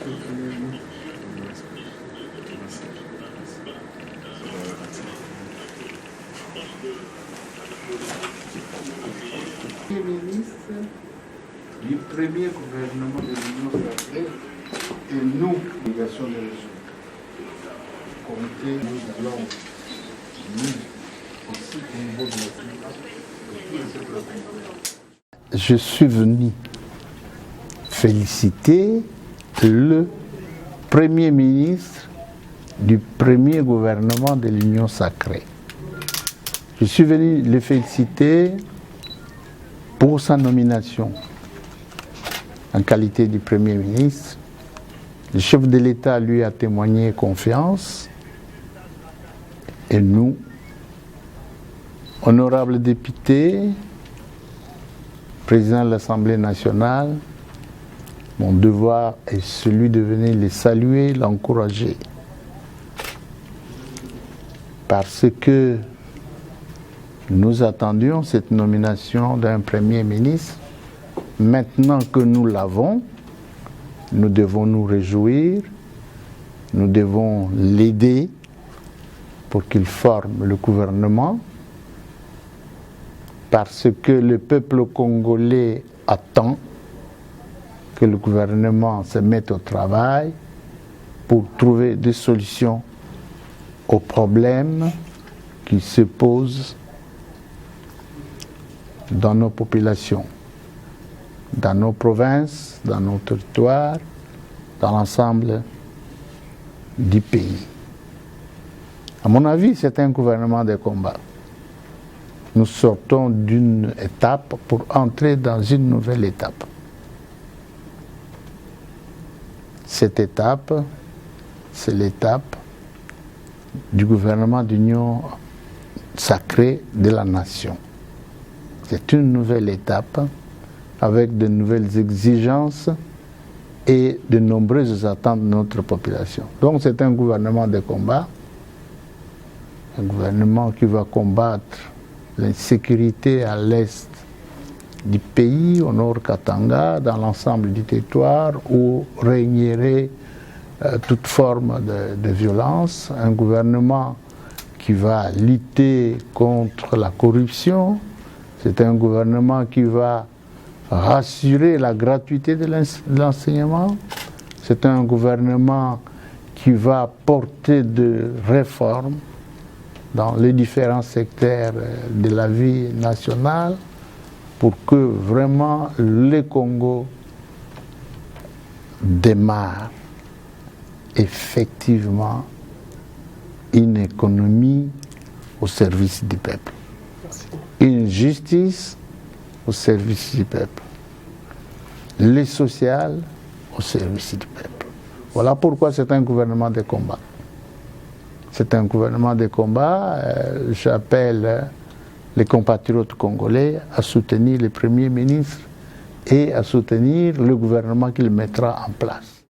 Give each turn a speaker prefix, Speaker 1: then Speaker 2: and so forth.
Speaker 1: Ministre du premier gouvernement de l'Union sacrée et nous, l'obligation de résoudre. Comité, nous allons, nous, aussi au niveau de la Je suis venu féliciter le Premier ministre du premier gouvernement de l'Union sacrée. Je suis venu le féliciter pour sa nomination en qualité de Premier ministre. Le chef de l'État lui a témoigné confiance et nous, honorables députés, président de l'Assemblée nationale, mon devoir est celui de venir les saluer, l'encourager. Parce que nous attendions cette nomination d'un Premier ministre. Maintenant que nous l'avons, nous devons nous réjouir, nous devons l'aider pour qu'il forme le gouvernement, parce que le peuple congolais attend que le gouvernement se mette au travail pour trouver des solutions aux problèmes qui se posent dans nos populations, dans nos provinces, dans nos territoires, dans l'ensemble du pays. À mon avis, c'est un gouvernement de combat. Nous sortons d'une étape pour entrer dans une nouvelle étape. Cette étape, c'est l'étape du gouvernement d'union sacrée de la nation. C'est une nouvelle étape avec de nouvelles exigences et de nombreuses attentes de notre population. Donc c'est un gouvernement de combat, un gouvernement qui va combattre l'insécurité à l'est du pays, au nord Katanga, dans l'ensemble du territoire où régnerait toute forme de violence, un gouvernement qui va lutter contre la corruption. C'est un gouvernement qui va rassurer la gratuité de l'enseignement. C'est un gouvernement qui va porter de réformes dans les différents secteurs de la vie nationale pour que vraiment le Congo démarre effectivement une économie au service du peuple. Une justice au service du peuple, le social au service du peuple. Voilà pourquoi c'est un gouvernement de combat. C'est un gouvernement de combat. J'appelle les compatriotes congolais à soutenir le Premier ministre et à soutenir le gouvernement qu'il mettra en place.